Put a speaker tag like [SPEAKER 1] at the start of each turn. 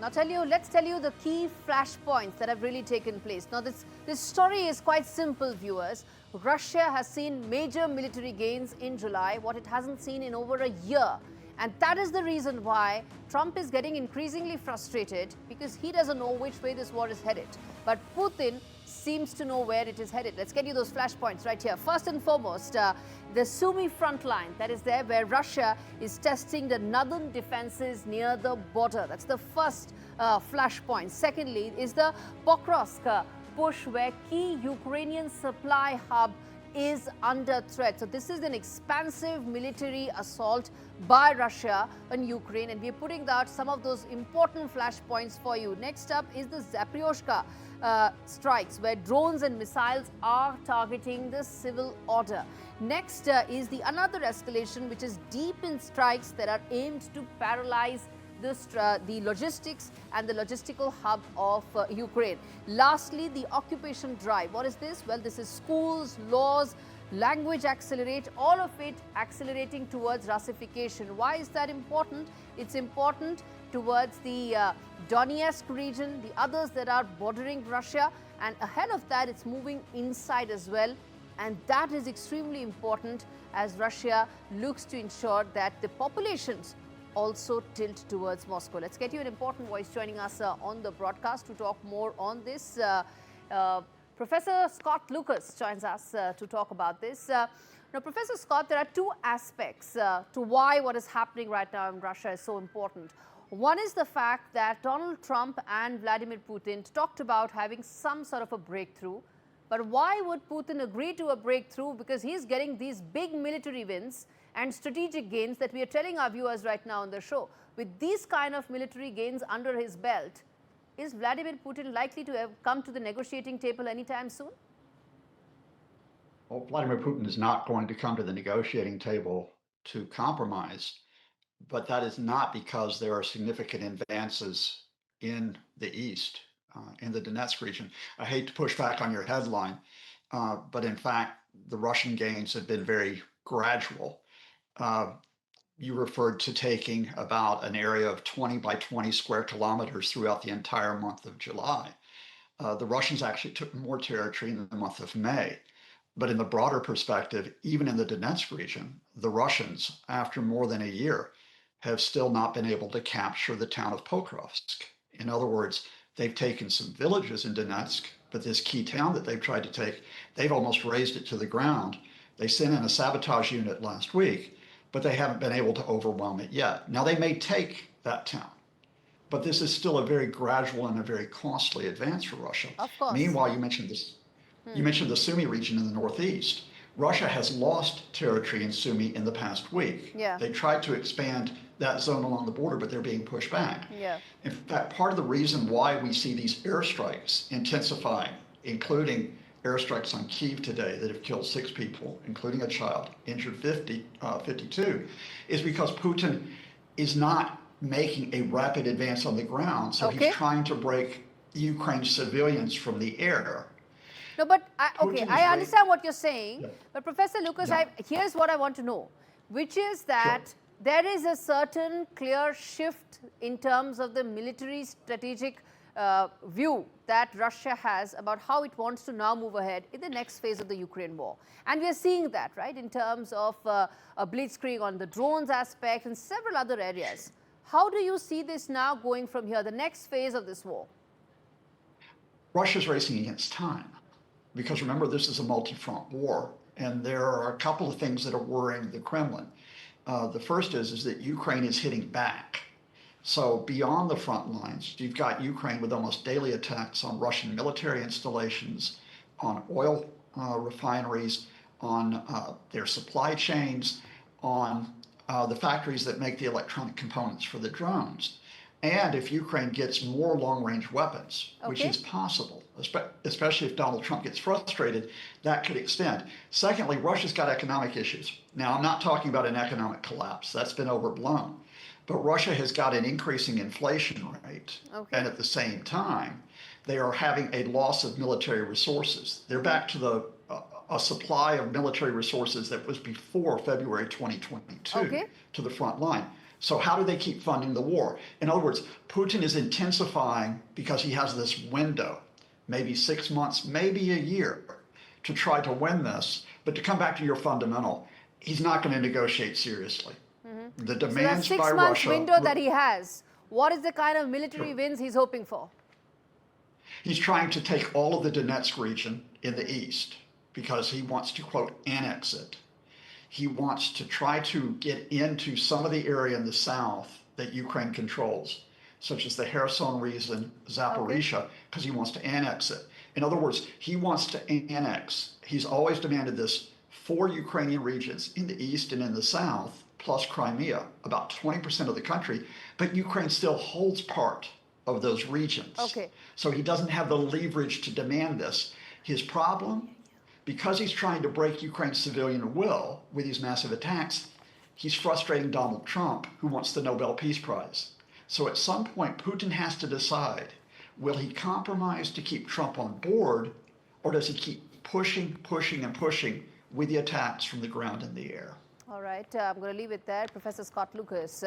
[SPEAKER 1] Let's tell you the key flashpoints that have really taken place. Now, this story is quite simple, viewers. Russia has seen major military gains in July, what it hasn't seen in over a year. And that is the reason why Trump is getting increasingly frustrated, because he doesn't know which way this war is headed. But Putin seems to know where it is headed. Let's get you those flashpoints right here. First and foremost, the Sumy front line that is there, where Russia is testing the northern defenses near the border. That's the first flashpoint. Secondly is the Pokrovsk push, where key Ukrainian supply hub is under threat. So this is an expansive military assault by Russia on Ukraine, and we're putting out some of those important flashpoints for you. Next up is the Zaporizhzhia strikes, where drones and missiles are targeting the civil order. Next is another escalation, which is deep in strikes that are aimed to paralyze the logistics and the logistical hub of Ukraine. Lastly, the occupation drive. What is this? Well, this is schools, laws, language accelerate, all of it accelerating towards Russification. Why is that important? It's important towards the Donetsk region, the others that are bordering Russia, and ahead of that, it's moving inside as well. And that is extremely important as Russia looks to ensure that the populations also tilt towards Moscow. Let's get you an important voice joining us on the broadcast to talk more on this. Professor Scott Lucas joins us to talk about this. Now, Professor Scott, there are two aspects to why what is happening right now in Russia is so important. One is the fact that Donald Trump and Vladimir Putin talked about having some sort of a breakthrough. But why would Putin agree to a breakthrough? Because he's getting these big military wins and strategic gains that we are telling our viewers right now on the show. With these kind of military gains under his belt, is Vladimir Putin likely to have come to the negotiating table anytime soon?
[SPEAKER 2] Well, Vladimir Putin is not going to come to the negotiating table to compromise, but that is not because there are significant advances in the east, in the Donetsk region. I hate to push back on your headline, but in fact, the Russian gains have been very gradual. You referred to taking about an area of 20 by 20 square kilometers throughout the entire month of July. The Russians actually took more territory in the month of May. But in the broader perspective, even in the Donetsk region, the Russians, after more than a year, have still not been able to capture the town of Pokrovsk. In other words, they've taken some villages in Donetsk, but this key town that they've tried to take, they've almost razed it to the ground. They sent in a sabotage unit last week, but they haven't been able to overwhelm it yet. Now, they may take that town, but this is still a very gradual and a very costly advance for Russia.
[SPEAKER 1] Of course.
[SPEAKER 2] Meanwhile, you mentioned this. You mentioned the Sumy region in the northeast. Russia has lost territory in Sumy in the past week.
[SPEAKER 1] Yeah.
[SPEAKER 2] They tried to expand that zone along the border, but they're being pushed back.
[SPEAKER 1] Yeah.
[SPEAKER 2] In fact, part of the reason why we see these airstrikes intensifying, including airstrikes on Kyiv today that have killed 6 people, including a child, injured 52, is because Putin is not making a rapid advance on the ground. So he's trying to break Ukraine's civilians from the air.
[SPEAKER 1] No, but I understand what you're saying.
[SPEAKER 2] Yeah.
[SPEAKER 1] But Professor Lucas, here's what I want to know, which is that there is a certain clear shift in terms of the military strategic view that Russia has about how it wants to now move ahead in the next phase of the Ukraine war. And we are seeing that, right, in terms of a blitzkrieg on the drones aspect and several other areas. How do you see this now going from here, the next phase of this war?
[SPEAKER 2] Russia's racing against time. Because remember, this is a multi-front war, and there are a couple of things that are worrying the Kremlin. The first is that Ukraine is hitting back. So beyond the front lines, you've got Ukraine with almost daily attacks on Russian military installations, on oil refineries, on their supply chains, on the factories that make the electronic components for the drones. And if Ukraine gets more long-range weapons, which is possible, especially if Donald Trump gets frustrated, that could extend. Secondly, Russia's got economic issues. Now, I'm not talking about an economic collapse. That's been overblown. But Russia has got an increasing inflation rate. And at the same time, they are having a loss of military resources. They're back to a supply of military resources that was before February 2022 to the front line. So how do they keep funding the war? In other words, Putin is intensifying because he has this window, maybe 6 months, maybe a year, to try to win this. But to come back to your fundamental, he's not going to negotiate seriously. The
[SPEAKER 1] So that
[SPEAKER 2] demands by
[SPEAKER 1] 6 months
[SPEAKER 2] Russia.
[SPEAKER 1] window that he has, what is the kind of military wins he's hoping for?
[SPEAKER 2] He's trying to take all of the Donetsk region in the east because he wants to, quote, annex it. He wants to try to get into some of the area in the south that Ukraine controls, such as the Kherson region, Zaporizhia, because he wants to annex it. In other words, he wants to annex. He's always demanded this 4 Ukrainian regions in the east and in the south, plus Crimea, about 20% of the country, but Ukraine still holds part of those regions.
[SPEAKER 1] Okay.
[SPEAKER 2] So he doesn't have the leverage to demand this. His problem, because he's trying to break Ukraine's civilian will with these massive attacks, he's frustrating Donald Trump, who wants the Nobel Peace Prize. So at some point, Putin has to decide, will he compromise to keep Trump on board, or does he keep pushing with the attacks from the ground and the air?
[SPEAKER 1] All right, I'm going to leave it there. Professor Scott Lucas.